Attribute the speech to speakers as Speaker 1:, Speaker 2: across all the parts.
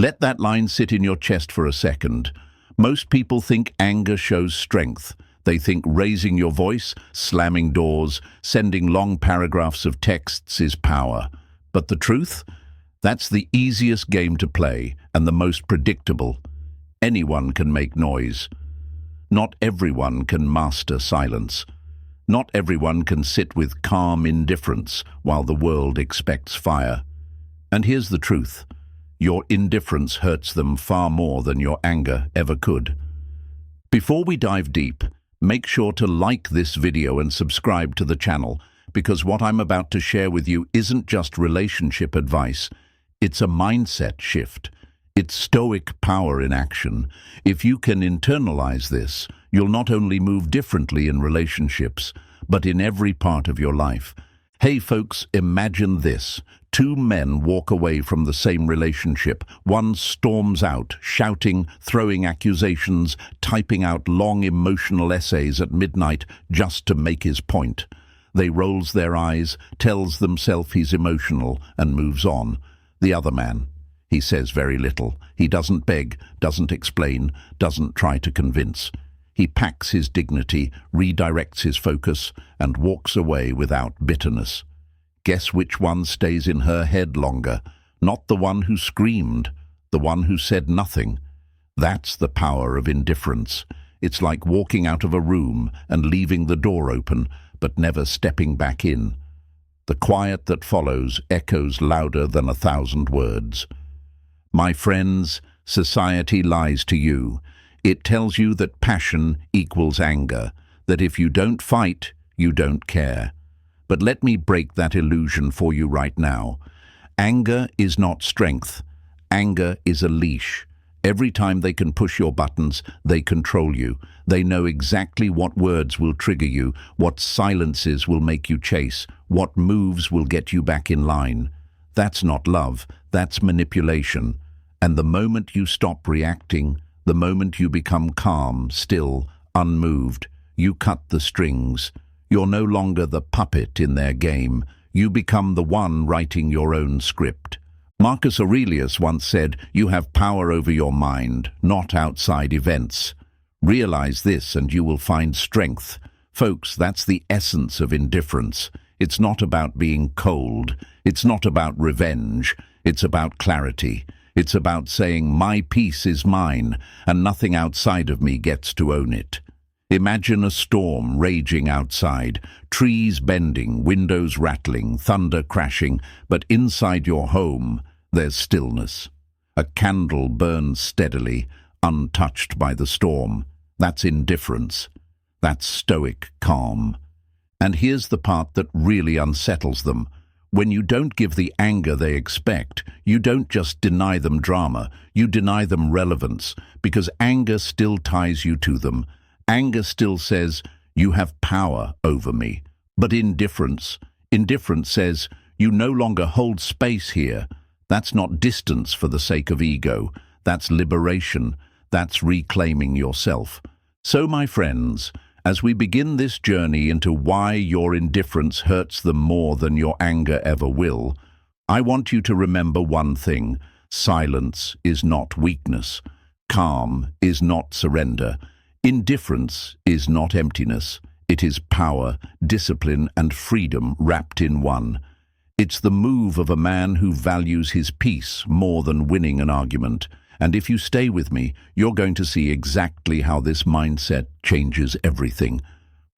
Speaker 1: Let that line sit in your chest for a second. Most people think anger shows strength. They think raising your voice, slamming doors, sending long paragraphs of texts is power. But the truth? That's the easiest game to play and the most predictable. Anyone can make noise. Not everyone can master silence. Not everyone can sit with calm indifference while the world expects fire. And here's the truth. Your indifference hurts them far more than your anger ever could. Before we dive deep, make sure to like this video and subscribe to the channel, because what I'm about to share with you isn't just relationship advice, it's a mindset shift. It's Stoic power in action. If you can internalize this, you'll not only move differently in relationships, but in every part of your life. Hey folks, imagine this. Two men walk away from the same relationship. One storms out, shouting, throwing accusations, typing out long emotional essays at midnight just to make his point. They rolls their eyes, tells themselves he's emotional, and moves on. The other man, he says very little. He doesn't beg, doesn't explain, doesn't try to convince. He packs his dignity, redirects his focus, and walks away without bitterness. Guess which one stays in her head longer? Not the one who screamed, the one who said nothing. That's the power of indifference. It's like walking out of a room and leaving the door open, but never stepping back in. The quiet that follows echoes louder than 1,000 words. My friends, society lies to you. It tells you that passion equals anger, that if you don't fight, you don't care. But let me break that illusion for you right now. Anger is not strength. Anger is a leash. Every time they can push your buttons, they control you. They know exactly what words will trigger you, what silences will make you chase, what moves will get you back in line. That's not love, that's manipulation. And the moment you stop reacting, the moment you become calm, still, unmoved, you cut the strings. You're no longer the puppet in their game. You become the one writing your own script. Marcus Aurelius once said, "You have power over your mind, not outside events." Realize this and you will find strength. Folks, that's the essence of indifference. It's not about being cold. It's not about revenge. It's about clarity. It's about saying, my peace is mine, and nothing outside of me gets to own it. Imagine a storm raging outside, trees bending, windows rattling, thunder crashing, but inside your home, there's stillness. A candle burns steadily, untouched by the storm. That's indifference. That's Stoic calm. And here's the part that really unsettles them. When you don't give the anger they expect, you don't just deny them drama, you deny them relevance, because anger still ties you to them. Anger still says, you have power over me. But indifference says, you no longer hold space here. That's not distance for the sake of ego. That's liberation. That's reclaiming yourself. So, my friends, as we begin this journey into why your indifference hurts them more than your anger ever will, I want you to remember one thing. Silence is not weakness. Calm is not surrender. Indifference is not emptiness. It is power, discipline, and freedom wrapped in one. It's the move of a man who values his peace more than winning an argument. And if you stay with me, you're going to see exactly how this mindset changes everything.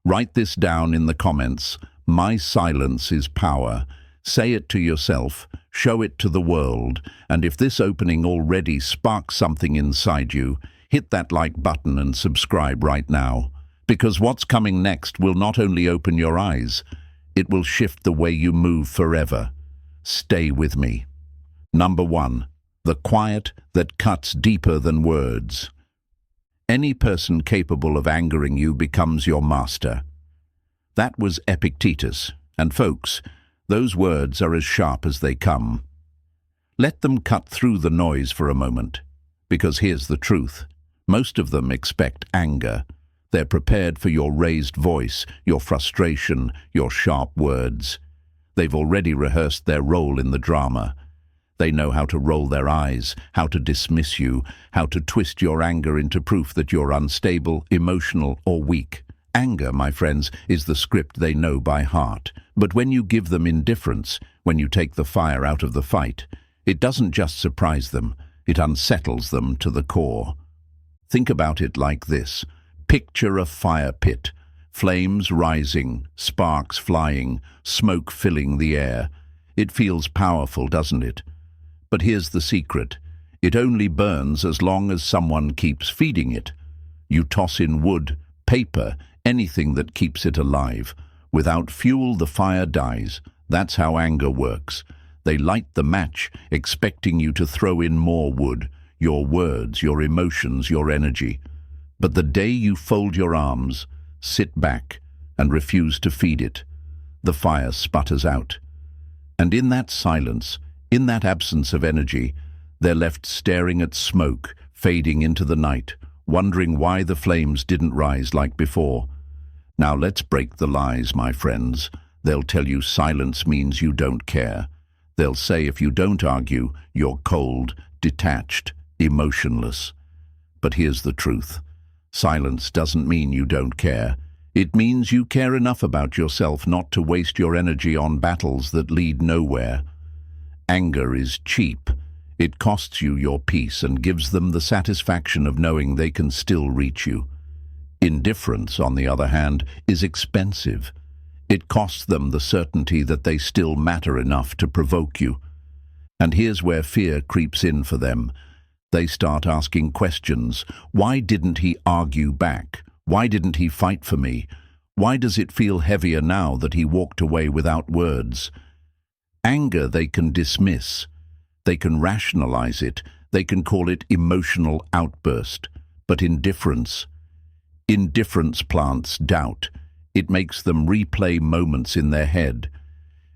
Speaker 1: Write this down in the comments. My silence is power. Say it to yourself, show it to the world, and if this opening already sparks something inside you, hit that like button and subscribe right now. Because what's coming next will not only open your eyes, it will shift the way you move forever. Stay with me. Number 1. The quiet that cuts deeper than words. Any person capable of angering you becomes your master. That was Epictetus, and folks, those words are as sharp as they come. Let them cut through the noise for a moment, because here's the truth. Most of them expect anger. They're prepared for your raised voice, your frustration, your sharp words. They've already rehearsed their role in the drama. They know how to roll their eyes, how to dismiss you, how to twist your anger into proof that you're unstable, emotional, or weak. Anger, my friends, is the script they know by heart. But when you give them indifference, when you take the fire out of the fight, it doesn't just surprise them, it unsettles them to the core. Think about it like this. Picture a fire pit, flames rising, sparks flying, smoke filling the air. It feels powerful, doesn't it? But here's the secret. It only burns as long as someone keeps feeding it. You toss in wood, paper, anything that keeps it alive. Without fuel, the fire dies. That's how anger works. They light the match, expecting you to throw in more wood, your words, your emotions, your energy. But the day you fold your arms, sit back, and refuse to feed it, the fire sputters out. And in that silence, in that absence of energy, they're left staring at smoke, fading into the night, wondering why the flames didn't rise like before. Now let's break the lies, my friends. They'll tell you silence means you don't care. They'll say if you don't argue, you're cold, detached, emotionless. But here's the truth. Silence doesn't mean you don't care. It means you care enough about yourself not to waste your energy on battles that lead nowhere. Anger is cheap. It costs you your peace and gives them the satisfaction of knowing they can still reach you. Indifference, on the other hand, is expensive. It costs them the certainty that they still matter enough to provoke you. And here's where fear creeps in for them. They start asking questions. Why didn't he argue back? Why didn't he fight for me? Why does it feel heavier now that he walked away without words? Anger they can dismiss. They can rationalize it. They can call it emotional outburst. But indifference plants doubt. It makes them replay moments in their head.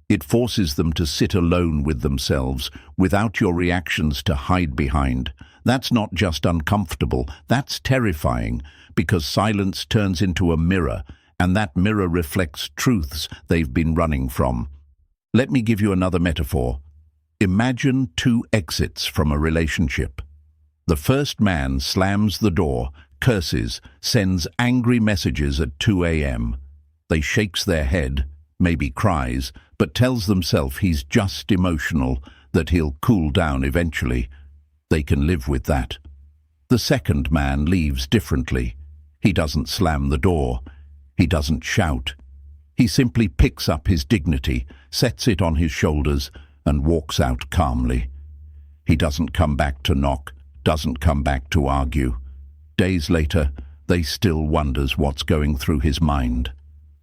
Speaker 1: It forces them to sit alone with themselves, without your reactions to hide behind. That's not just uncomfortable, that's terrifying, because silence turns into a mirror, and that mirror reflects truths they've been running from. Let me give you another metaphor. Imagine two exits from a relationship. The first man slams the door, curses, sends angry messages at 2 a.m. They shakes their head, maybe cries, but tells themselves he's just emotional, that he'll cool down eventually. They can live with that. The second man leaves differently. He doesn't slam the door. He doesn't shout. He simply picks up his dignity, sets it on his shoulders, and walks out calmly. He doesn't come back to knock, doesn't come back to argue. Days later, they still wonders what's going through his mind.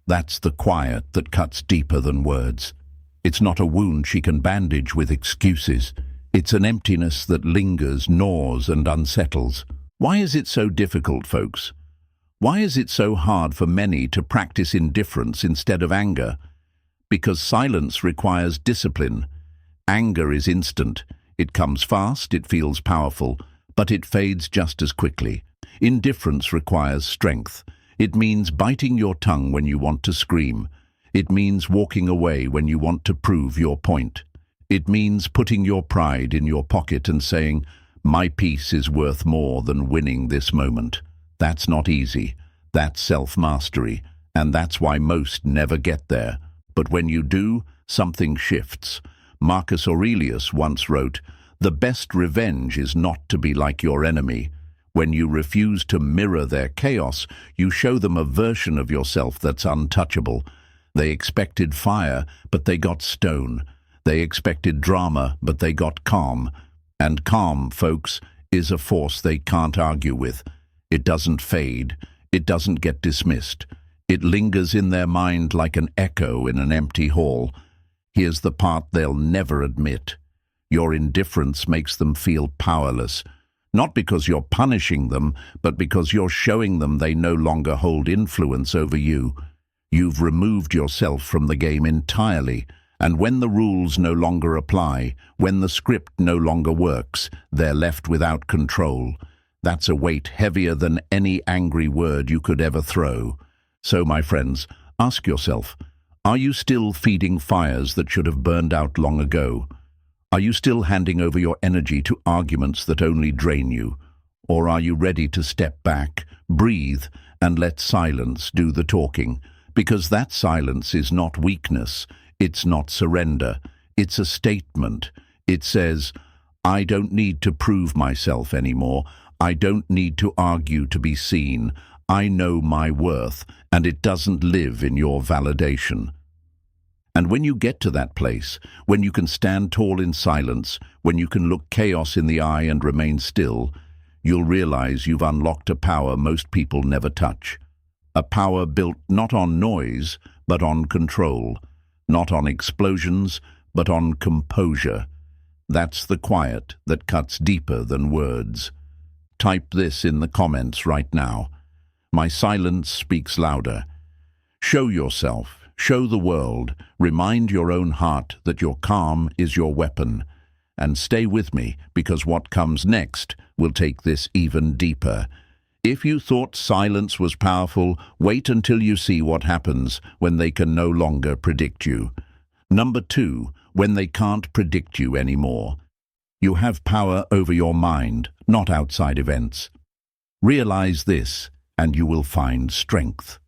Speaker 1: That's the quiet that cuts deeper than words. It's not a wound she can bandage with excuses. It's an emptiness that lingers, gnaws, and unsettles. Why is it so difficult, folks? Why is it so hard for many to practice indifference instead of anger? Because silence requires discipline. Anger is instant. It comes fast, it feels powerful, but it fades just as quickly. Indifference requires strength. It means biting your tongue when you want to scream. It means walking away when you want to prove your point. It means putting your pride in your pocket and saying, "My peace is worth more than winning this moment." That's not easy. That's self-mastery, and that's why most never get there. But when you do, something shifts. Marcus Aurelius once wrote, "The best revenge is not to be like your enemy. When you refuse to mirror their chaos, you show them a version of yourself that's untouchable." They expected fire, but they got stone. They expected drama, but they got calm. And calm, folks, is a force they can't argue with. It doesn't fade. It doesn't get dismissed. It lingers in their mind like an echo in an empty hall. Here's the part they'll never admit. Your indifference makes them feel powerless. Not because you're punishing them, but because you're showing them they no longer hold influence over you. You've removed yourself from the game entirely, and when the rules no longer apply, when the script no longer works, they're left without control. That's a weight heavier than any angry word you could ever throw. So, my friends, ask yourself, are you still feeding fires that should have burned out long ago? Are you still handing over your energy to arguments that only drain you? Or are you ready to step back, breathe, and let silence do the talking? Because that silence is not weakness, it's not surrender, it's a statement. It says, I don't need to prove myself anymore. I don't need to argue to be seen. I know my worth, and it doesn't live in your validation. And when you get to that place, when you can stand tall in silence, when you can look chaos in the eye and remain still, you'll realize you've unlocked a power most people never touch. A power built not on noise, but on control. Not on explosions, but on composure. That's the quiet that cuts deeper than words. Type this in the comments right now. My silence speaks louder. Show yourself. Show the world, remind your own heart that your calm is your weapon. And stay with me, because what comes next will take this even deeper. If you thought silence was powerful, wait until you see what happens when they can no longer predict you. Number 2, when they can't predict you anymore. You have power over your mind, not outside events. Realize this, and you will find strength.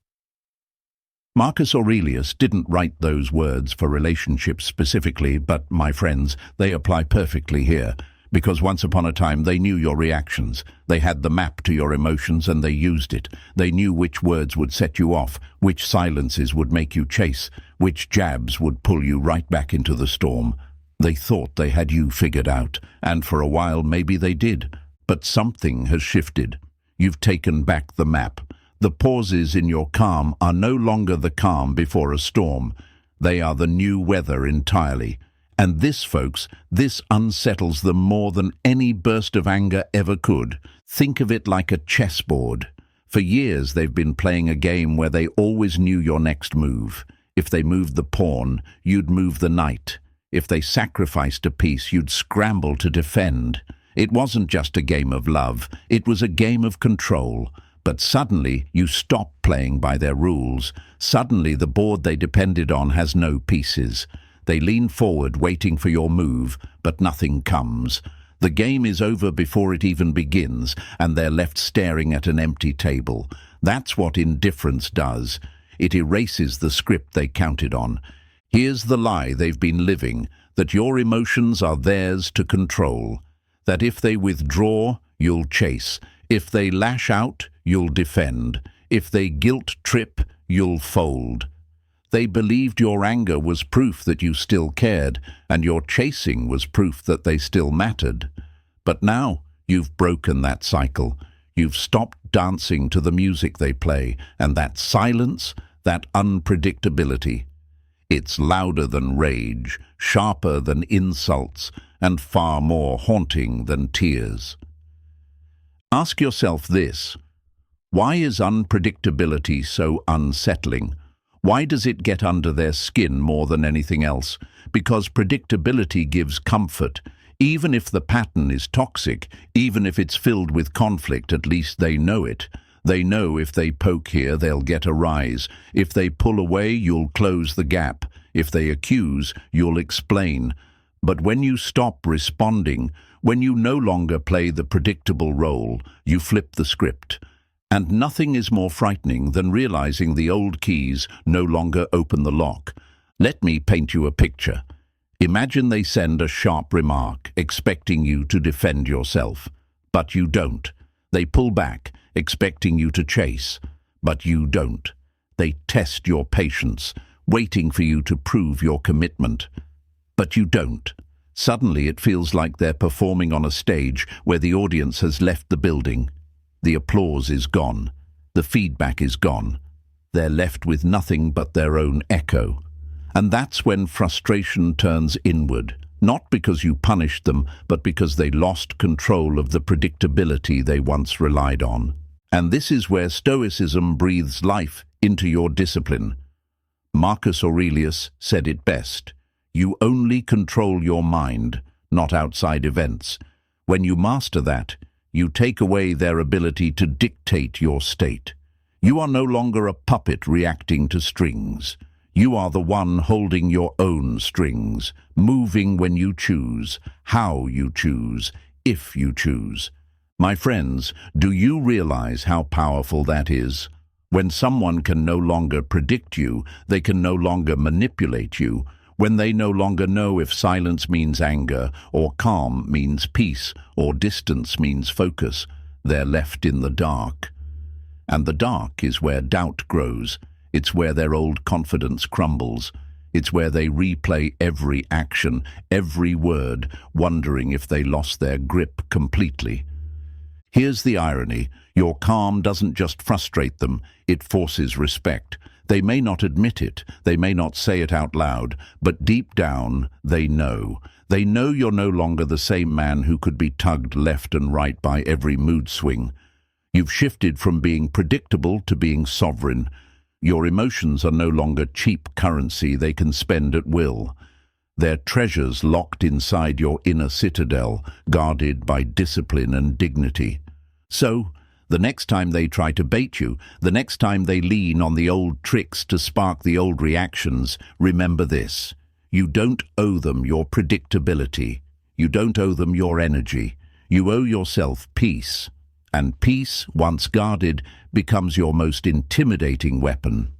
Speaker 1: Marcus Aurelius didn't write those words for relationships specifically, but, my friends, they apply perfectly here, because once upon a time they knew your reactions. They had the map to your emotions and they used it. They knew which words would set you off, which silences would make you chase, which jabs would pull you right back into the storm. They thought they had you figured out, and for a while maybe they did. But something has shifted. You've taken back the map. The pauses in your calm are no longer the calm before a storm. They are the new weather entirely. And this, folks, this unsettles them more than any burst of anger ever could. Think of it like a chessboard. For years they've been playing a game where they always knew your next move. If they moved the pawn, you'd move the knight. If they sacrificed a piece, you'd scramble to defend. It wasn't just a game of love, it was a game of control. But suddenly you stop playing by their rules. Suddenly the board they depended on has no pieces. They lean forward waiting for your move, but nothing comes. The game is over before it even begins, and they're left staring at an empty table. That's what indifference does. It erases the script they counted on. Here's the lie they've been living, that your emotions are theirs to control. That if they withdraw, you'll chase. If they lash out, you'll defend. If they guilt trip, you'll fold. They believed your anger was proof that you still cared, and your chasing was proof that they still mattered. But now you've broken that cycle. You've stopped dancing to the music they play, and that silence, that unpredictability. It's louder than rage, sharper than insults, and far more haunting than tears. Ask yourself this: why is unpredictability so unsettling? Why does it get under their skin more than anything else? Because predictability gives comfort. Even if the pattern is toxic, even if it's filled with conflict, at least they know it. They know if they poke here, they'll get a rise. If they pull away, you'll close the gap. If they accuse, you'll explain. But when you stop responding, when you no longer play the predictable role, you flip the script. And nothing is more frightening than realizing the old keys no longer open the lock. Let me paint you a picture. Imagine they send a sharp remark, expecting you to defend yourself. But you don't. They pull back, expecting you to chase. But you don't. They test your patience, waiting for you to prove your commitment. But you don't. Suddenly it feels like they're performing on a stage where the audience has left the building. The applause is gone. The feedback is gone. They're left with nothing but their own echo. And that's when frustration turns inward, not because you punished them, but because they lost control of the predictability they once relied on. And this is where Stoicism breathes life into your discipline. Marcus Aurelius said it best: you only control your mind, not outside events. When you master that, you take away their ability to dictate your state. You are no longer a puppet reacting to strings. You are the one holding your own strings, moving when you choose, how you choose, if you choose. My friends, do you realize how powerful that is? When someone can no longer predict you, they can no longer manipulate you, when they no longer know if silence means anger, or calm means peace, or distance means focus, they're left in the dark. And the dark is where doubt grows. It's where their old confidence crumbles. It's where they replay every action, every word, wondering if they lost their grip completely. Here's the irony. Your calm doesn't just frustrate them, it forces respect. They may not admit it, they may not say it out loud, but deep down, they know. They know you're no longer the same man who could be tugged left and right by every mood swing. You've shifted from being predictable to being sovereign. Your emotions are no longer cheap currency they can spend at will. They're treasures locked inside your inner citadel, guarded by discipline and dignity. So, the next time they try to bait you, the next time they lean on the old tricks to spark the old reactions, remember this. You don't owe them your predictability. You don't owe them your energy. You owe yourself peace. And peace, once guarded, becomes your most intimidating weapon.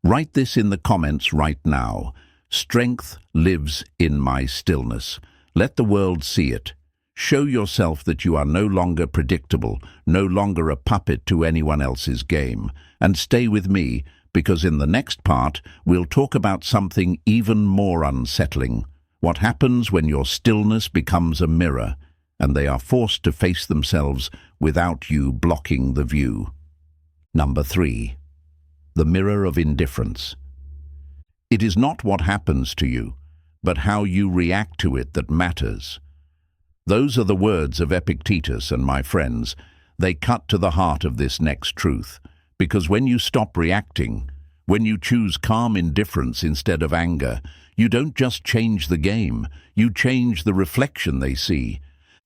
Speaker 1: Write this in the comments right now. Strength lives in my stillness. Let the world see it. Show yourself that you are no longer predictable, no longer a puppet to anyone else's game. And stay with me, because in the next part, we'll talk about something even more unsettling. What happens when your stillness becomes a mirror, and they are forced to face themselves without you blocking the view. Number 3. The mirror of indifference. It is not what happens to you, but how you react to it that matters. Those are the words of Epictetus, and my friends, they cut to the heart of this next truth, because when you stop reacting, when you choose calm indifference instead of anger, you don't just change the game, you change the reflection they see.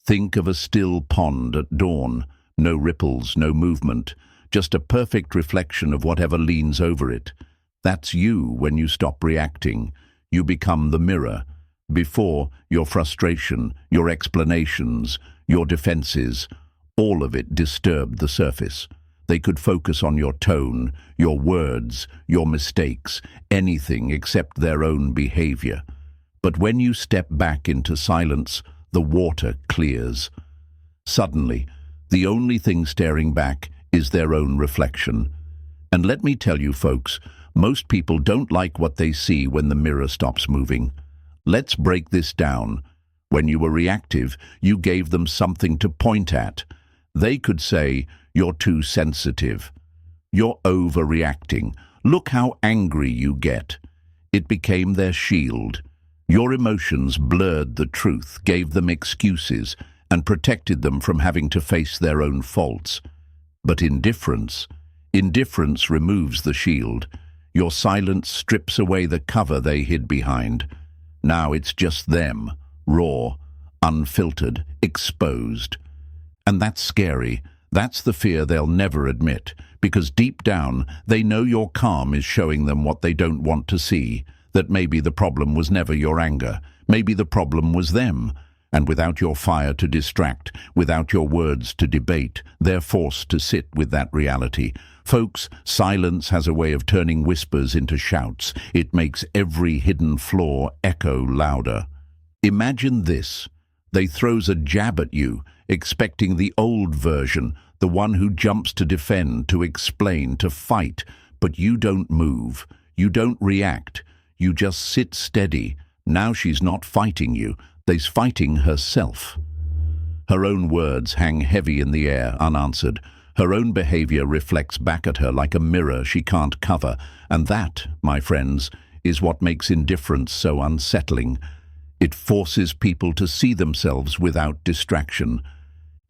Speaker 1: Think of a still pond at dawn, no ripples, no movement, just a perfect reflection of whatever leans over it. That's you when you stop reacting. You become the mirror. Before, your frustration, your explanations, your defenses, all of it disturbed the surface. They could focus on your tone, your words, your mistakes, anything except their own behavior. But when you step back into silence, the water clears. Suddenly, the only thing staring back is their own reflection. And let me tell you, folks, most people don't like what they see when the mirror stops moving. Let's break this down. When you were reactive, you gave them something to point at. They could say, "You're too sensitive. You're overreacting. Look how angry you get." It became their shield. Your emotions blurred the truth, gave them excuses, and protected them from having to face their own faults. But indifference removes the shield. Your silence strips away the cover they hid behind. Now it's just them, raw, unfiltered, exposed. And that's scary. That's the fear they'll never admit, because deep down they know your calm is showing them what they don't want to see, that maybe the problem was never your anger, maybe the problem was them. And without your fire to distract, without your words to debate, they're forced to sit with that reality. Folks, silence has a way of turning whispers into shouts. It makes every hidden flaw echo louder. Imagine this. They throws a jab at you, expecting the old version, the one who jumps to defend, to explain, to fight. But you don't move. You don't react. You just sit steady. Now she's not fighting you. They's fighting herself. Her own words hang heavy in the air, unanswered. Her own behavior reflects back at her like a mirror she can't cover. And that, my friends, is what makes indifference so unsettling. It forces people to see themselves without distraction.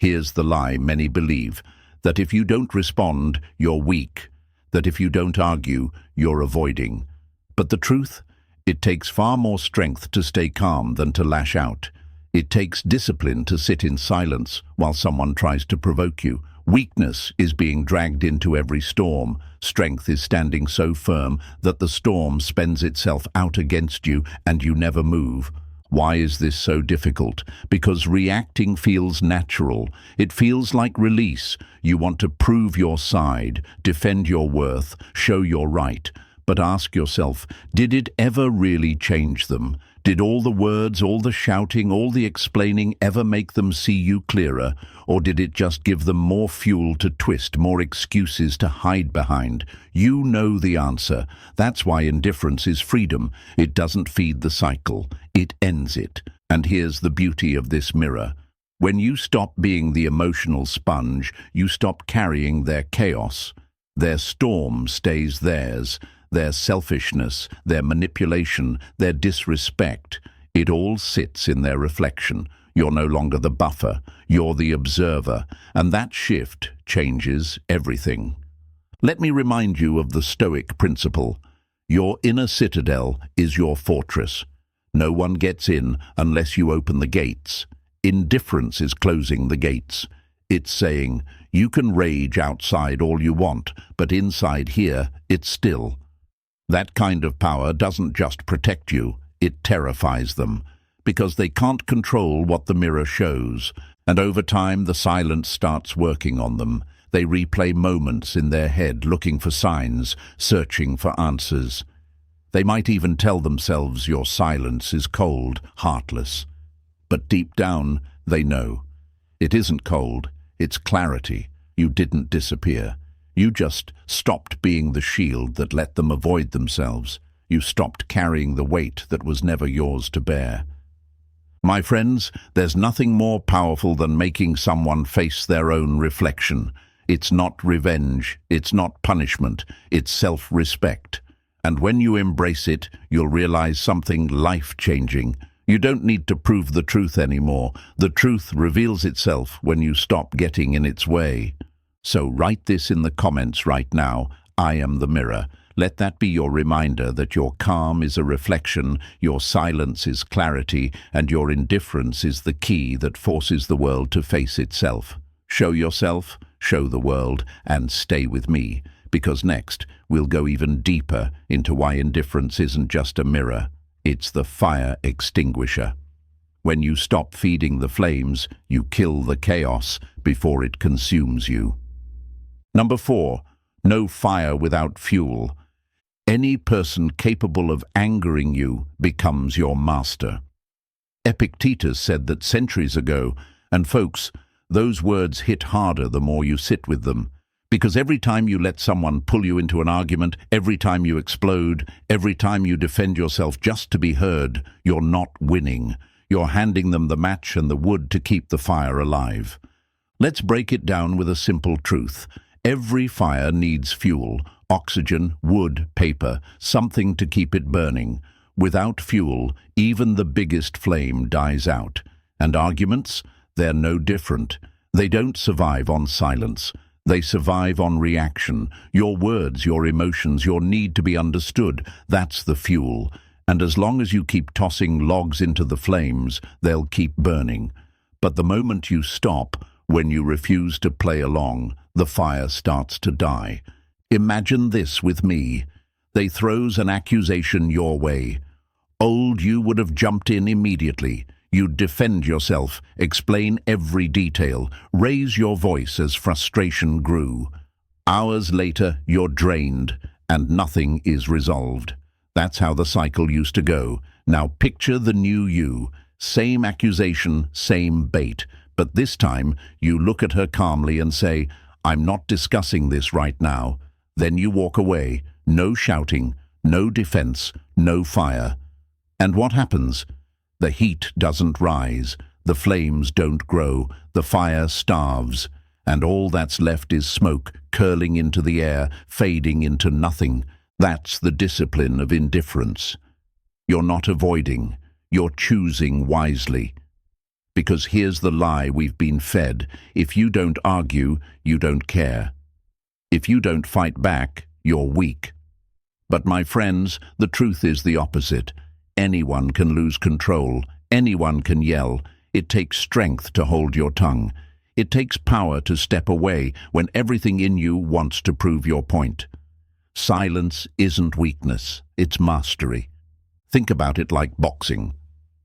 Speaker 1: Here's the lie many believe, that if you don't respond, you're weak, that if you don't argue, you're avoiding. But the truth? It takes far more strength to stay calm than to lash out. It takes discipline to sit in silence while someone tries to provoke you, Weakness is being dragged into every storm. Strength is standing so firm that the storm spends itself out against you and you never move. Why is this so difficult? Because reacting feels natural. It feels like release. You want to prove your side, defend your worth, show your right. But ask yourself, did it ever really change them? Did all the words, all the shouting, all the explaining ever make them see you clearer? Or did it just give them more fuel to twist, more excuses to hide behind? You know the answer. That's why indifference is freedom. It doesn't feed the cycle. It ends it. And here's the beauty of this mirror. When you stop being the emotional sponge, you stop carrying their chaos. Their storm stays theirs. Their selfishness, their manipulation, their disrespect, it all sits in their reflection. You're no longer the buffer, you're the observer, and that shift changes everything. Let me remind you of the Stoic principle. Your inner citadel is your fortress. No one gets in unless you open the gates. Indifference is closing the gates. It's saying, you can rage outside all you want, but inside here, it's still. That kind of power doesn't just protect you, it terrifies them, because they can't control what the mirror shows, and over time the silence starts working on them. They replay moments in their head, looking for signs, searching for answers. They might even tell themselves your silence is cold, heartless. But deep down, they know. It isn't cold, it's clarity. You didn't disappear. You just stopped being the shield that let them avoid themselves. You stopped carrying the weight that was never yours to bear. My friends, there's nothing more powerful than making someone face their own reflection. It's not revenge, it's not punishment, it's self-respect. And when you embrace it, you'll realize something life-changing. You don't need to prove the truth anymore. The truth reveals itself when you stop getting in its way. So write this in the comments right now. I am the mirror. Let that be your reminder that your calm is a reflection, your silence is clarity, and your indifference is the key that forces the world to face itself. Show yourself, show the world, and stay with me, because next we'll go even deeper into why indifference isn't just a mirror, it's the fire extinguisher. When you stop feeding the flames, you kill the chaos before it consumes you. Number 4, no fire without fuel. Any person capable of angering you becomes your master. Epictetus said that centuries ago, and folks, those words hit harder the more you sit with them. Because every time you let someone pull you into an argument, every time you explode, every time you defend yourself just to be heard, you're not winning. You're handing them the match and the wood to keep the fire alive. Let's break it down with a simple truth. Every fire needs fuel, oxygen, wood, paper, something to keep it burning. Without fuel, even the biggest flame dies out. And arguments? They're no different. They don't survive on silence. They survive on reaction. Your words, your emotions, your need to be understood, that's the fuel. And as long as you keep tossing logs into the flames, they'll keep burning. But the moment you stop, when you refuse to play along, the fire starts to die. Imagine this with me. They throws an accusation your way. Old, you would have jumped in immediately. You'd defend yourself, explain every detail, raise your voice as frustration grew. Hours later, you're drained, and nothing is resolved. That's how the cycle used to go. Now picture the new you. Same accusation, same bait. But this time, you look at her calmly and say, I'm not discussing this right now. Then you walk away. No shouting, no defense, no fire. And what happens? The heat doesn't rise, the flames don't grow, the fire starves, and all that's left is smoke curling into the air, fading into nothing. That's the discipline of indifference. You're not avoiding, you're choosing wisely. Because here's the lie we've been fed. If you don't argue, you don't care. If you don't fight back, you're weak. But my friends, the truth is the opposite. Anyone can lose control. Anyone can yell. It takes strength to hold your tongue. It takes power to step away when everything in you wants to prove your point. Silence isn't weakness, it's mastery. Think about it like boxing.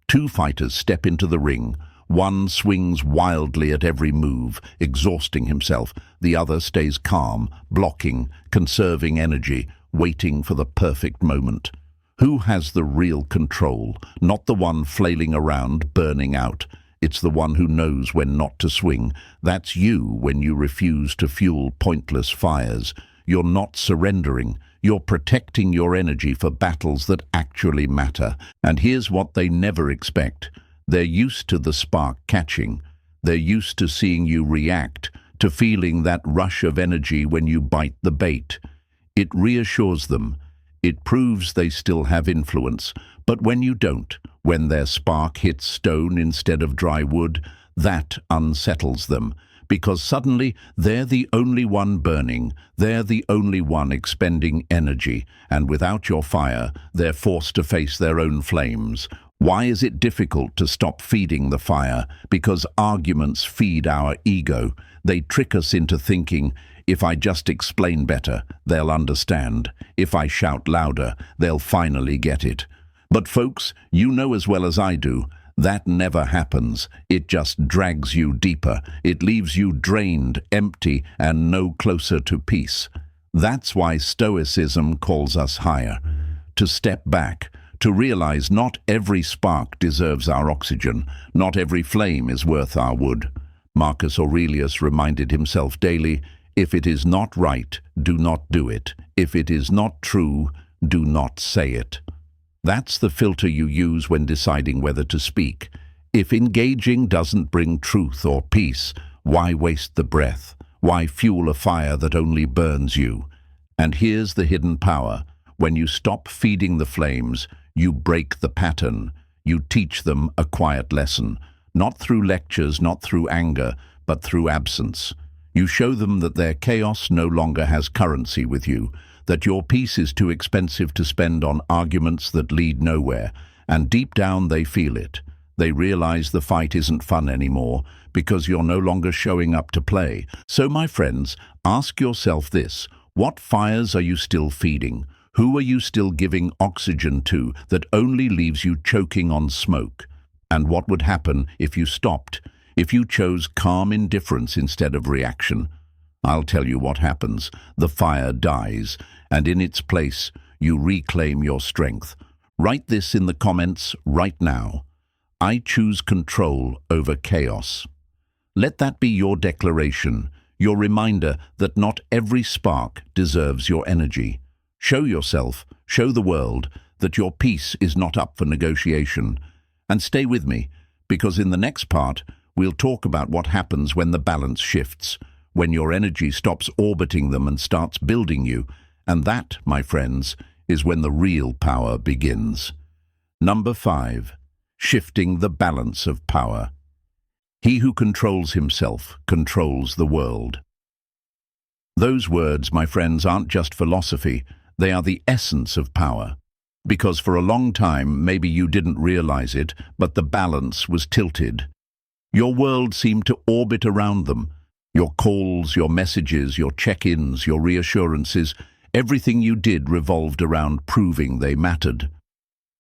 Speaker 1: Two fighters step into the ring. One swings wildly at every move, exhausting himself. The other stays calm, blocking, conserving energy, waiting for the perfect moment. Who has the real control? Not the one flailing around, burning out. It's the one who knows when not to swing. That's you when you refuse to fuel pointless fires. You're not surrendering. You're protecting your energy for battles that actually matter. And here's what they never expect. They're used to the spark catching. They're used to seeing you react, to feeling that rush of energy when you bite the bait. It reassures them. It proves they still have influence. But when you don't, when their spark hits stone instead of dry wood, that unsettles them. Because suddenly they're the only one burning, they're the only one expending energy, and without your fire, they're forced to face their own flames. Why is it difficult to stop feeding the fire? Because arguments feed our ego. They trick us into thinking, if I just explain better, they'll understand. If I shout louder, they'll finally get it. But folks, you know as well as I do, that never happens. It just drags you deeper. It leaves you drained, empty, and no closer to peace. That's why Stoicism calls us higher. To step back, to realize not every spark deserves our oxygen, not every flame is worth our wood. Marcus Aurelius reminded himself daily, if it is not right, do not do it. If it is not true, do not say it. That's the filter you use when deciding whether to speak. If engaging doesn't bring truth or peace, why waste the breath? Why fuel a fire that only burns you? And here's the hidden power. When you stop feeding the flames, you break the pattern. You teach them a quiet lesson. Not through lectures, not through anger, but through absence. You show them that their chaos no longer has currency with you, that your peace is too expensive to spend on arguments that lead nowhere, and deep down they feel it. They realize the fight isn't fun anymore, because you're no longer showing up to play. So, my friends, ask yourself this: what fires are you still feeding? Who are you still giving oxygen to that only leaves you choking on smoke? And what would happen if you stopped? If you chose calm indifference instead of reaction? I'll tell you what happens. The fire dies, and in its place, you reclaim your strength. Write this in the comments right now. I choose control over chaos. Let that be your declaration, your reminder that not every spark deserves your energy. Show yourself, show the world, that your peace is not up for negotiation. And stay with me, because in the next part, we'll talk about what happens when the balance shifts, when your energy stops orbiting them and starts building you. And that, my friends, is when the real power begins. Number 5. Shifting the balance of power. He who controls himself controls the world. Those words, my friends, aren't just philosophy. They are the essence of power. Because for a long time, maybe you didn't realize it, but the balance was tilted. Your world seemed to orbit around them. Your calls, your messages, your check-ins, your reassurances, everything you did revolved around proving they mattered.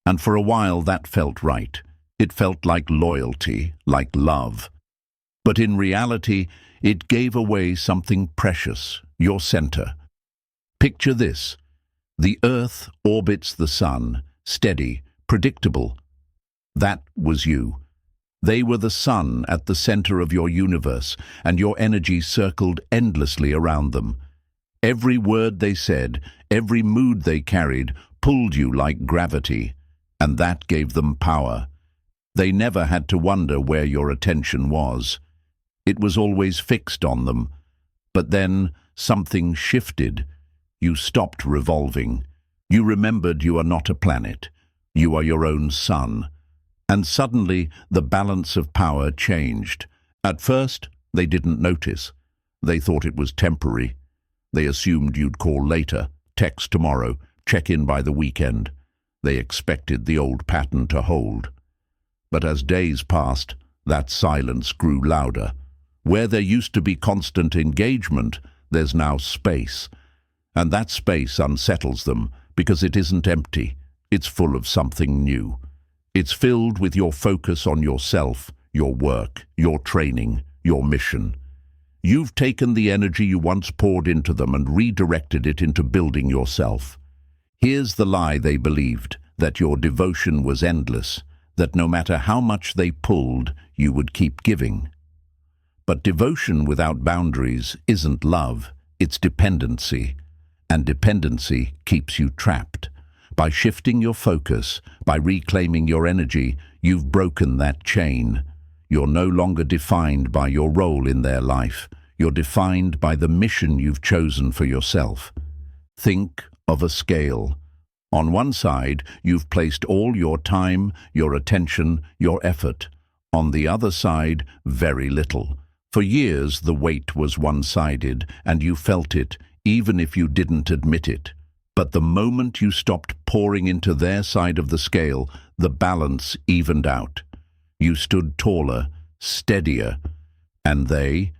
Speaker 1: And for a while that felt right. It felt like loyalty, like love. But in reality, it gave away something precious, your center. Picture this. The Earth orbits the Sun, steady, predictable. That was you. They were the sun at the center of your universe, and your energy circled endlessly around them. Every word they said, every mood they carried, pulled you like gravity, and that gave them power. They never had to wonder where your attention was. It was always fixed on them. But then something shifted. You stopped revolving. You remembered you are not a planet. You are your own sun. And suddenly the balance of power changed. At first, they didn't notice. They thought it was temporary. They assumed you'd call later, text tomorrow, check in by the weekend. They expected the old pattern to hold. But as days passed, that silence grew louder. Where there used to be constant engagement, there's now space. And that space unsettles them because it isn't empty. It's full of something new. It's filled with your focus on yourself, your work, your training, your mission. You've taken the energy you once poured into them and redirected it into building yourself. Here's the lie they believed, that your devotion was endless, that no matter how much they pulled, you would keep giving. But devotion without boundaries isn't love, it's dependency. And dependency keeps you trapped. By shifting your focus, by reclaiming your energy, you've broken that chain. You're no longer defined by your role in their life. You're defined by the mission you've chosen for yourself. Think of a scale. On one side, you've placed all your time, your attention, your effort. On the other side, very little. For years, the weight was one-sided, and you felt it, even if you didn't admit it. But the moment you stopped pouring into their side of the scale, the balance evened out. You stood taller, steadier, and they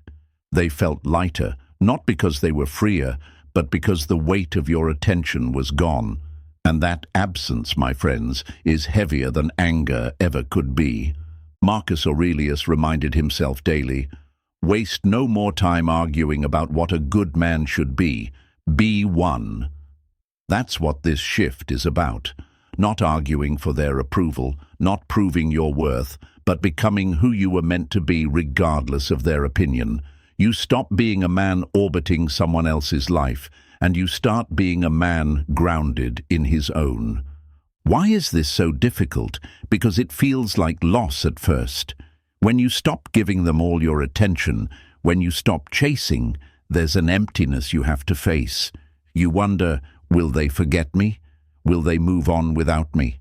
Speaker 1: felt lighter, not because they were freer, but because the weight of your attention was gone. And that absence, my friends, is heavier than anger ever could be. Marcus Aurelius reminded himself daily, "Waste no more time arguing about what a good man should be. Be one." That's what this shift is about. Not arguing for their approval, not proving your worth, but becoming who you were meant to be regardless of their opinion. You stop being a man orbiting someone else's life, and you start being a man grounded in his own. Why is this so difficult? Because it feels like loss at first. When you stop giving them all your attention, when you stop chasing, there's an emptiness you have to face. You wonder, will they forget me? Will they move on without me?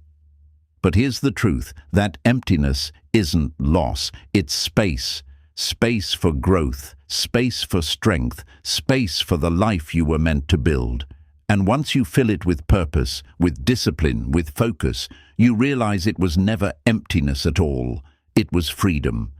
Speaker 1: But here's the truth, that emptiness isn't loss, it's space. Space for growth, space for strength, space for the life you were meant to build. And once you fill it with purpose, with discipline, with focus, you realize it was never emptiness at all. It was freedom.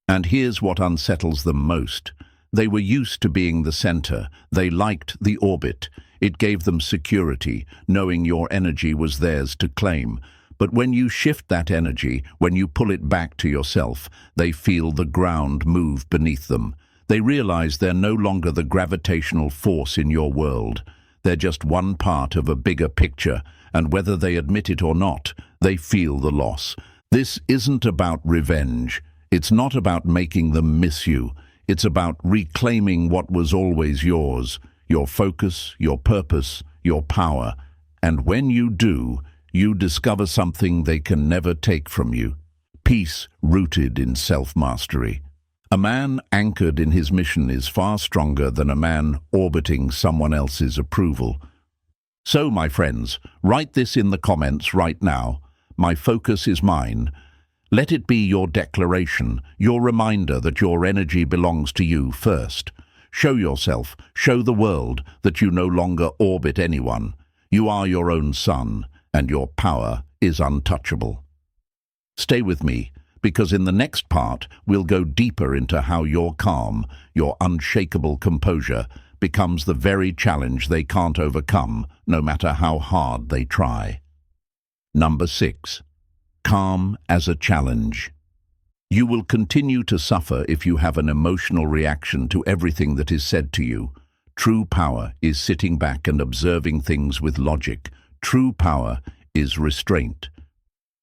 Speaker 1: And here's what unsettles them most. They were used to being the center. They liked the orbit. It gave them security, knowing your energy was theirs to claim. But when you shift that energy, when you pull it back to yourself, they feel the ground move beneath them. They realize they're no longer the gravitational force in your world. They're just one part of a bigger picture, and whether they admit it or not, they feel the loss. This isn't about revenge. It's not about making them miss you. It's about reclaiming what was always yours, your focus, your purpose, your power. And when you do, you discover something they can never take from you. Peace rooted in self-mastery. A man anchored in his mission is far stronger than a man orbiting someone else's approval. So, my friends, write this in the comments right now. My focus is mine. Let it be your declaration, your reminder that your energy belongs to you first. Show yourself, show the world that you no longer orbit anyone. You are your own sun, and your power is untouchable. Stay with me, because in the next part we'll go deeper into how your calm, your unshakable composure, becomes the very challenge they can't overcome, no matter how hard they try. Number 6. Calm as a challenge. You will continue to suffer if you have an emotional reaction to everything that is said to you. True power is sitting back and observing things with logic. True power is restraint.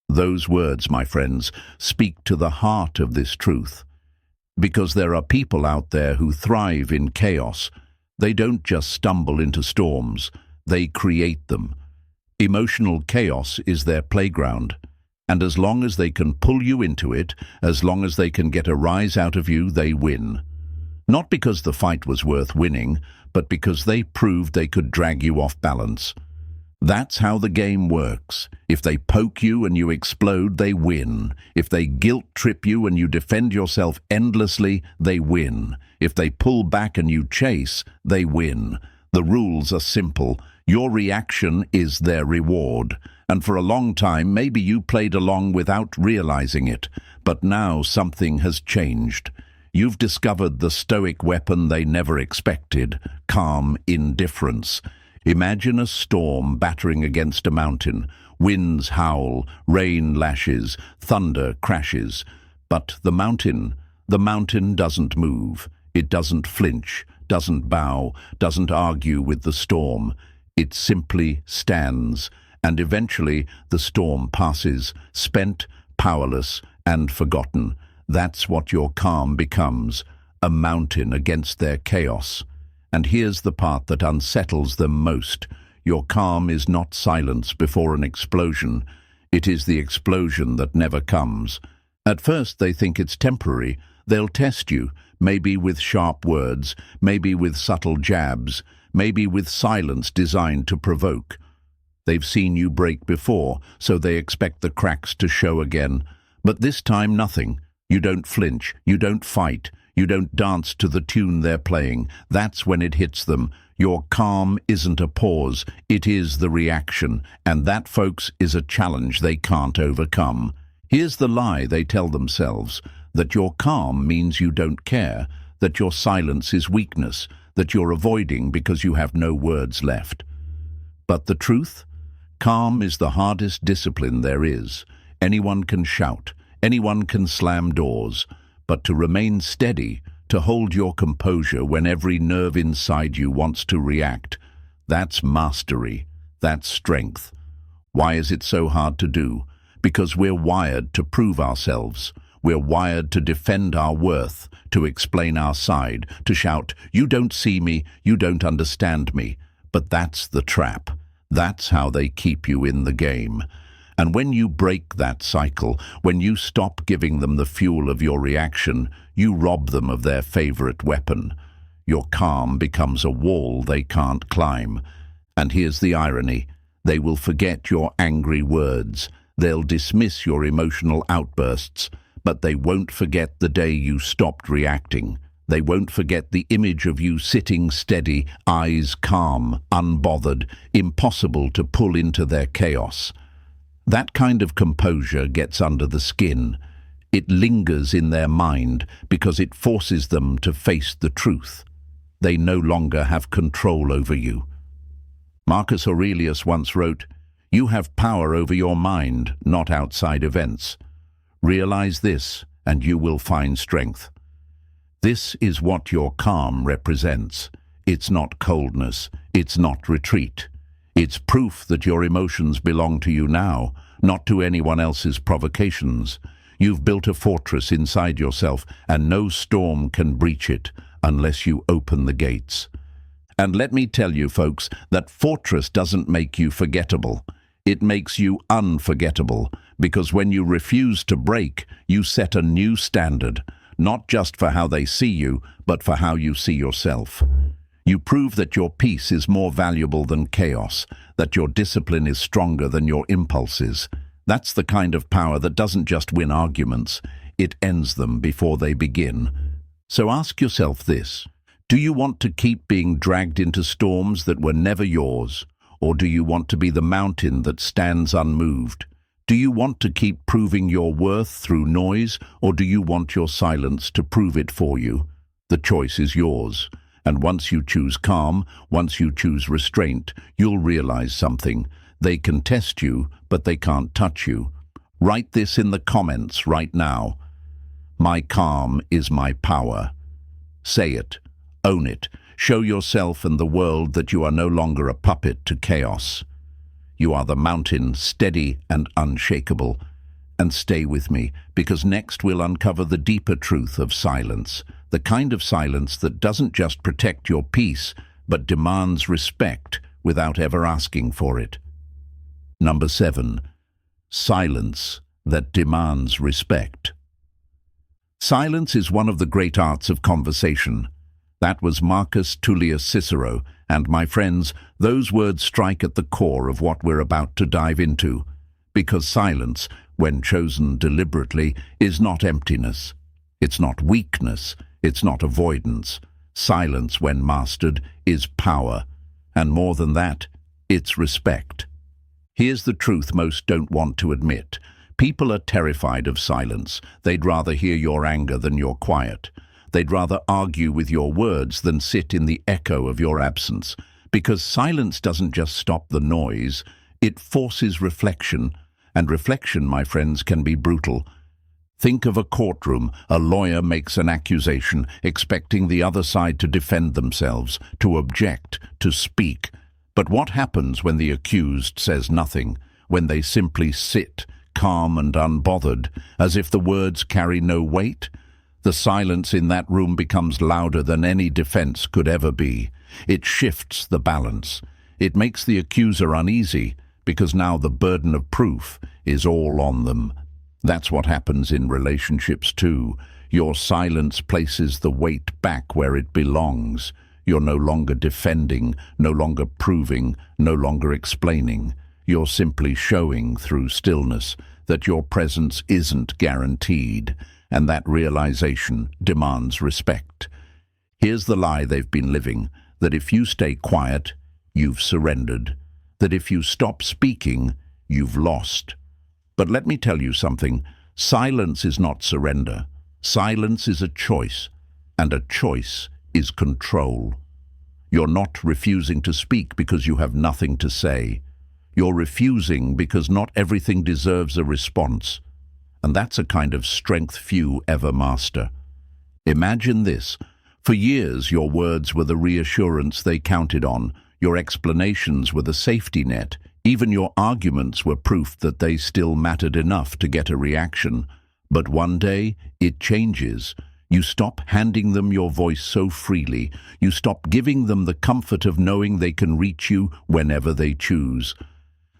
Speaker 1: Those words, my friends, speak to the heart of this truth. Because there are people out there who thrive in chaos. They don't just stumble into storms, they create them. Emotional chaos is their playground. And as long as they can pull you into it, as long as they can get a rise out of you, they win. Not because the fight was worth winning, but because they proved they could drag you off balance. That's how the game works. If they poke you and you explode, they win. If they guilt-trip you and you defend yourself endlessly, they win. If they pull back and you chase, they win. The rules are simple. Your reaction is their reward. And for a long time, maybe you played along without realizing it. But now something has changed. You've discovered the Stoic weapon they never expected: calm indifference. Imagine a storm battering against a mountain. Winds howl, rain lashes, thunder crashes. But the mountain doesn't move. It doesn't flinch, doesn't bow, doesn't argue with the storm. It simply stands, and eventually the storm passes, spent, powerless, and forgotten. That's what your calm becomes, a mountain against their chaos. And here's the part that unsettles them most. Your calm is not silence before an explosion. It is the explosion that never comes. At first they think it's temporary. They'll test you, maybe with sharp words, maybe with subtle jabs, maybe with silence designed to provoke. They've seen you break before, so they expect the cracks to show again. But this time nothing. You don't flinch, you don't fight, you don't dance to the tune they're playing. That's when it hits them. Your calm isn't a pause, it is the reaction. And that, folks, is a challenge they can't overcome. Here's the lie they tell themselves: that your calm means you don't care, that your silence is weakness, that you're avoiding because you have no words left. But the truth? Calm is the hardest discipline there is. Anyone can shout, anyone can slam doors, but to remain steady, to hold your composure when every nerve inside you wants to react, that's mastery, that's strength. Why is it so hard to do? Because we're wired to prove ourselves. We're wired to defend our worth, to explain our side, to shout, "You don't see me, you don't understand me." But that's the trap. That's how they keep you in the game. And when you break that cycle, when you stop giving them the fuel of your reaction, you rob them of their favorite weapon. Your calm becomes a wall they can't climb. And here's the irony: they will forget your angry words. They'll dismiss your emotional outbursts, but they won't forget the day you stopped reacting. They won't forget the image of you sitting steady, eyes calm, unbothered, impossible to pull into their chaos. That kind of composure gets under the skin. It lingers in their mind because it forces them to face the truth. They no longer have control over you. Marcus Aurelius once wrote, "You have power over your mind, not outside events. Realize this, and you will find strength." This is what your calm represents. It's not coldness. It's not retreat. It's proof that your emotions belong to you now, not to anyone else's provocations. You've built a fortress inside yourself, and no storm can breach it unless you open the gates. And let me tell you, folks, that fortress doesn't make you forgettable. It makes you unforgettable, because when you refuse to break, you set a new standard, not just for how they see you, but for how you see yourself. You prove that your peace is more valuable than chaos, that your discipline is stronger than your impulses. That's the kind of power that doesn't just win arguments, it ends them before they begin. So ask yourself this: do you want to keep being dragged into storms that were never yours? Or do you want to be the mountain that stands unmoved? Do you want to keep proving your worth through noise, or do you want your silence to prove it for you? The choice is yours. And once you choose calm, once you choose restraint, you'll realize something. They can test you, but they can't touch you. Write this in the comments right now. My calm is my power. Say it. Own it. Show yourself and the world that you are no longer a puppet to chaos. You are the mountain, steady and unshakable. And stay with me, because next we'll uncover the deeper truth of silence. The kind of silence that doesn't just protect your peace, but demands respect without ever asking for it. Number 7. Silence that demands respect. Silence is one of the great arts of conversation. That was Marcus Tullius Cicero, and my friends, those words strike at the core of what we're about to dive into. Because silence, when chosen deliberately, is not emptiness. It's not weakness. It's not avoidance. Silence, when mastered, is power. And more than that, it's respect. Here's the truth most don't want to admit. People are terrified of silence. They'd rather hear your anger than your quiet. They'd rather argue with your words than sit in the echo of your absence. Because silence doesn't just stop the noise, it forces reflection. And reflection, my friends, can be brutal. Think of a courtroom. A lawyer makes an accusation, expecting the other side to defend themselves, to object, to speak. But what happens when the accused says nothing, when they simply sit, calm and unbothered, as if the words carry no weight? The silence in that room becomes louder than any defense could ever be. It shifts the balance. It makes the accuser uneasy, because now the burden of proof is all on them. That's what happens in relationships too. Your silence places the weight back where it belongs. You're no longer defending, no longer proving, no longer explaining. You're simply showing through stillness that your presence isn't guaranteed, and that realization demands respect. Here's the lie they've been living, that if you stay quiet, you've surrendered, that if you stop speaking, you've lost. But let me tell you something, silence is not surrender. Silence is a choice, and a choice is control. You're not refusing to speak because you have nothing to say. You're refusing because not everything deserves a response. And that's a kind of strength few ever master. Imagine this. For years, your words were the reassurance they counted on. Your explanations were the safety net. Even your arguments were proof that they still mattered enough to get a reaction. But one day, it changes. You stop handing them your voice so freely. You stop giving them the comfort of knowing they can reach you whenever they choose.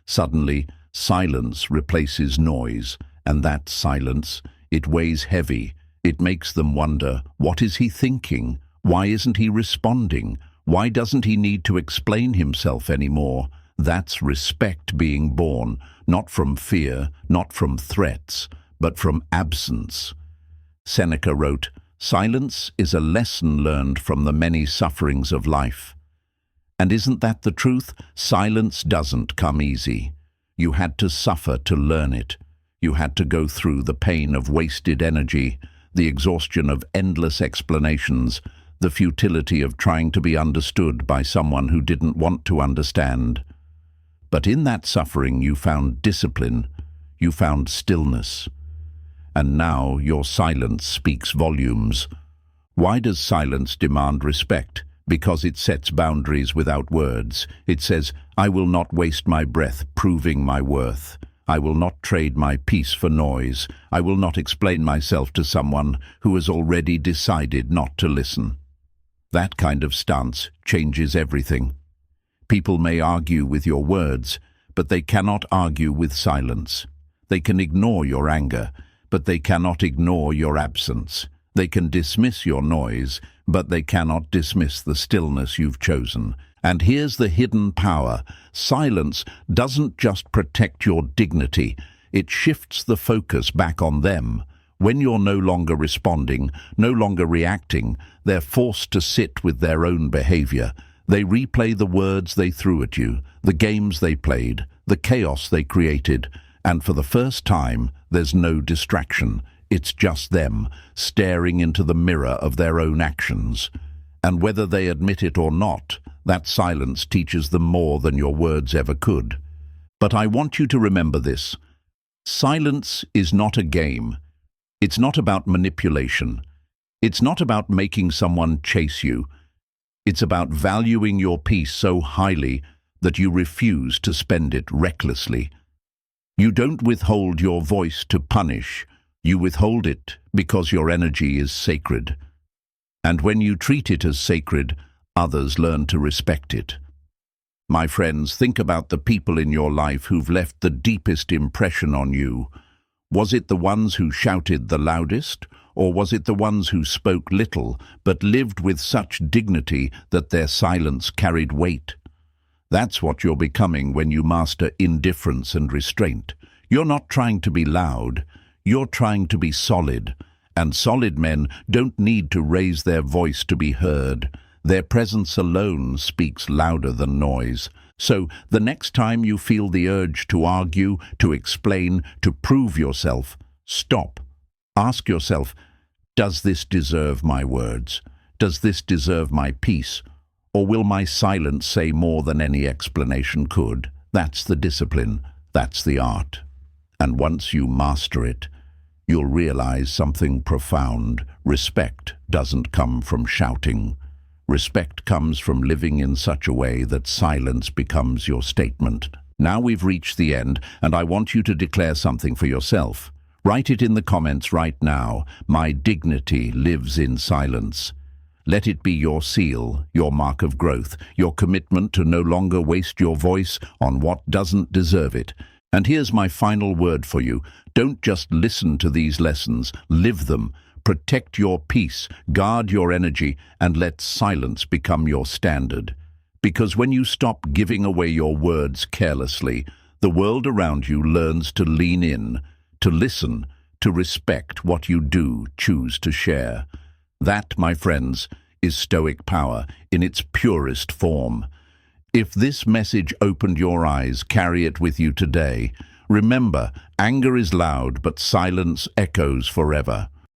Speaker 1: Suddenly, silence replaces noise, and that silence, it weighs heavy. It makes them wonder, what is he thinking? Why isn't he responding? Why doesn't he need to explain himself anymore? That's respect being born, not from fear, not from threats, but from absence. Seneca wrote, "Silence is a lesson learned from the many sufferings of life." And isn't that the truth? Silence doesn't come easy. You had to suffer to learn it. You had to go through the pain of wasted energy, the exhaustion of endless explanations, the futility of trying to be understood by someone who didn't want to understand. But in that suffering you found discipline, you found stillness. And now your silence speaks volumes. Why does silence demand respect? Because it sets boundaries without words. It says, I will not waste my breath proving my worth. I will not trade my peace for noise. I will not explain myself to someone who has already decided not to listen. That kind of stance changes everything. People may argue with your words, but they cannot argue with silence. They can ignore your anger, but they cannot ignore your absence. They can dismiss your noise, but they cannot dismiss the stillness you've chosen. And here's the hidden power. Silence doesn't just protect your dignity, it shifts the focus back on them. When you're no longer responding, no longer reacting, they're forced to sit with their own behavior. They replay the words they threw at you, the games they played, the chaos they created, and for the first time, there's no distraction. It's just them, staring into the mirror of their own actions. And whether they admit it or not, that silence teaches them more than your words ever could. But I want you to remember this. Silence is not a game. It's not about manipulation. It's not about making someone chase you. It's about valuing your peace so highly that you refuse to spend it recklessly. You don't withhold your voice to punish. You withhold it because your energy is sacred. And when you treat it as sacred, others learn to respect it. My friends, think about the people in your life who've left the deepest impression on you. Was it the ones who shouted the loudest, or was it the ones who spoke little but lived with such dignity that their silence carried weight? That's what you're becoming when you master indifference and restraint. You're not trying to be loud, you're trying to be solid. And solid men don't need to raise their voice to be heard. Their presence alone speaks louder than noise. So the next time you feel the urge to argue, to explain, to prove yourself, stop. Ask yourself, Does this deserve my words? Does this deserve my peace? Or will my silence say more than any explanation could? That's the discipline. That's the art. And once you master it, you'll realize something profound. Respect doesn't come from shouting. Respect comes from living in such a way that silence becomes your statement. Now we've reached the end, and I want you to declare something for yourself. Write it in the comments right now. My dignity lives in silence. Let it be your seal, your mark of growth, your commitment to no longer waste your voice on what doesn't deserve it. And here's my final word for you. Don't just listen to these lessons, live them. Protect your peace, guard your energy, and let silence become your standard. Because when you stop giving away your words carelessly, the world around you learns to lean in, to listen, to respect what you do choose to share. That, my friends, is Stoic power in its purest form. If this message opened your eyes, carry it with you today. Remember, anger is loud, but silence echoes forever.